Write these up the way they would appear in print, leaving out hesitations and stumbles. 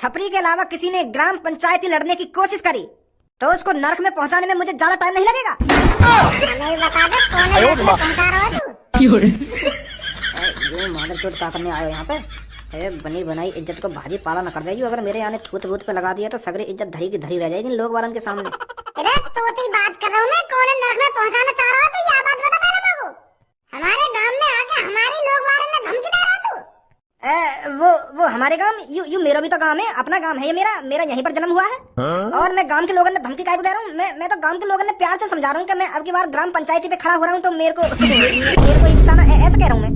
छपरी के अलावा किसी ने ग्राम पंचायती लड़ने की कोशिश करी तो उसको नरक में पहुंचाने में मुझे ज्यादा टाइम नहीं लगेगा। हमें बता दे कौन नरक में पहुंचा रहा है तू? ये मॉडल तो क्या करने आए हो यहाँ पे? बनी बनाई इज्जत को भाजी पाला न कर जाइए। अगर मेरे यहाँ थूत वूत पे लगा दिया तो सगरी इज्जत धरी की धरी रह जाएगी लोग वालन के सामने। अरे तोती बात कर रहा हूँ मैं, कौन नरक में पहुंचाना चाह रहा है तू? ये बात बता पहले मेरे को। हमारे गांव में आके हमारे लोग वाले में धमकी दे रहा है तू? वो हमारे गांव यू मेरा भी तो गांव है, अपना गांव है ये मेरा यहीं पर जन्म हुआ है। और मैं गांव के लोगों ने धमकी काहे को दे रहा हूँ? मैं तो गांव के लोगों ने प्यार से समझा रहा हूँ कि मैं अब की बार ग्राम पंचायती पे खड़ा हो रहा हूँ तो मेरे को ही जिताना, ऐसा कह रहा हूँ मैं।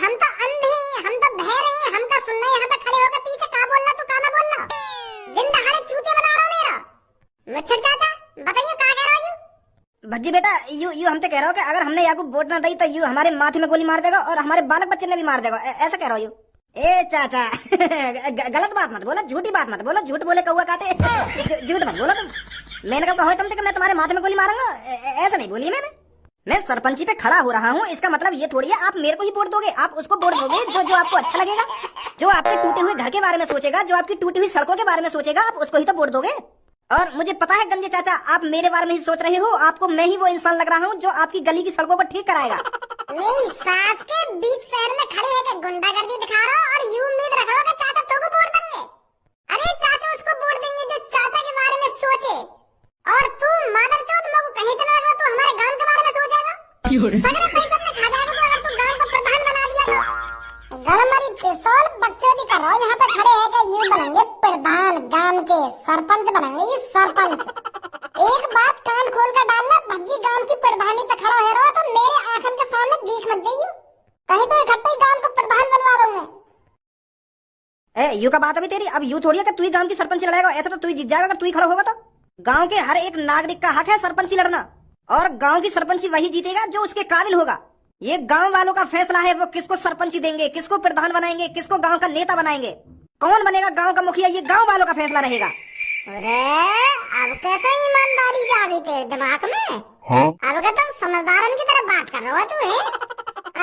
हम तो अंधे, हम तो बहरे, हम तो सुन रहे यहाँ पे खड़े होकर पीछे का बोल रहा तू का ना बोल रहा? दिन दहाड़े चूते बना रहा मेरा। मच्छर चाचा बताइए क्या कह रहा हूँ? भज्जी बेटा यू हम तो कह रहा हूँ कि अगर हमने याकू वोट ना दी तो यू हमारे माथे में गोली मार देगा और हमारे बालक बच्चे ने भी मार देगा, ऐसा कह रहा हूँ। ए चाचा गलत बात मत बोलो, झूठी बात मत बोलो, झूठ बोले कौआ काटे, झूठ मत बोलो तुम। मैंने कहा तुम कि मैं तुम्हारे माथे में गोली मारूंगा, ऐसा नहीं बोली मैंने। मैं सरपंची पे खड़ा हो रहा हूँ, इसका मतलब ये थोड़ी है आप मेरे को ही वोट दोगे। आप उसको वोट दोगे जो आपको अच्छा लगेगा, जो आपके टूटे हुए घर के बारे में सोचेगा, जो आपकी टूटी हुई सड़कों के बारे में सोचेगा, आप उसको ही तो वोट दोगे। और मुझे पता है गंजे चाचा आप मेरे बारे में ही सोच रहे हो, आपको मैं ही वो इंसान लग रहा हूँ जो आपकी गली की सड़कों को ठीक कराएगा। नहीं सास के बीच शहर में खड़े है कि गुंडागर्दी दिखा रहा हो और यूं उम्मीद रख रहा हो कि चाचा तो को वोट देंगे। अरे चाचा उसको वोट देंगे जो चाचा के बारे में सोचे, और तू मादरचोद लोगों कहीं तो लगा तू हमारे गांव के बारे में सोचेगा। सगरे पैसे में खा जाएगा अगर तू गांव को प्रधान बना दिया तो। गलमारी पिस्तौल बकचोदी कर रहा हो, यहाँ पे खड़े है कि ये बनेंगे प्रधान, गांव के सरपंच बनेंगे ये सरपंच। एक बात कान खोल कर डालना, भज्जी गांव की प्रधानी पे खड़ा है रहा तो मेरे आंखन के सामने दिख मत जाइयो, कहीं तो इकट्ठे ही गांव को प्रधान बनवा दूंगा। यू का बात अभी तेरी, अब यू थोड़ी है कि तू ही गांव की सरपंच लड़ेगा, ऐसा तो तू ही जीत जाएगा अगर तू ही खड़ा होगा तो। गांव के हर एक नागरिक का हक है सरपंची लड़ना, और गांव की सरपंची वही जीतेगा जो उसके काबिल होगा। ये गांव वालों का फैसला है वो किसको सरपंची देंगे, किसको प्रधान बनाएंगे, किसको गांव का नेता बनाएंगे, कौन बनेगा गांव का मुखिया, ये गांव वालों का फैसला रहेगा। अरे अब कैसे ईमानदारी से आ गई तेरे दिमाग में? अब का तुम समझदारन की तरह बात कर रहा हो तू है?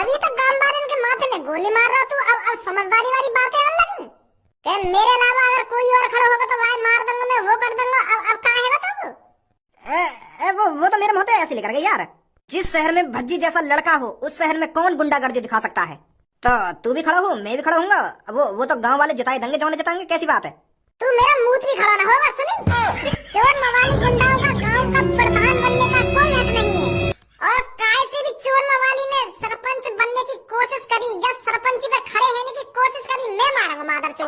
अभी तो गांव वालों के माथे में गोली मार रहा तू, अब समझदारी वाली बातें आने लगी कि मेरे अलावा अगर कोई और खड़ा होगा तो भाई मार दूंगा मैं, वो कर दूंगा। अब क्या है बताओ? वो तो मेरे मुंह पे ऐसे लेकर गए यार। जिस शहर में भज्जी जैसा लड़का हो उस शहर में कौन गुंडागर्दी दिखा सकता है? तो तू भी खड़ा हो, मैं भी खड़ा हूँगा, वो तो गांव वाले जिताए देंगे, जौने जिताएंगे, कैसी बात है? तू मेरा मुंह भी खड़ा ना होगा सुनी? चोर मवाली गुंडाओं का गांव का प्रधान बनने का कोई हक नहीं है, और काय से भी चोर मवाली ने सरपंच बनने की कोशिश करी या सरपंची पे खड़े रहने की कोशिश करी, मैं मारूंगा मादरचोद।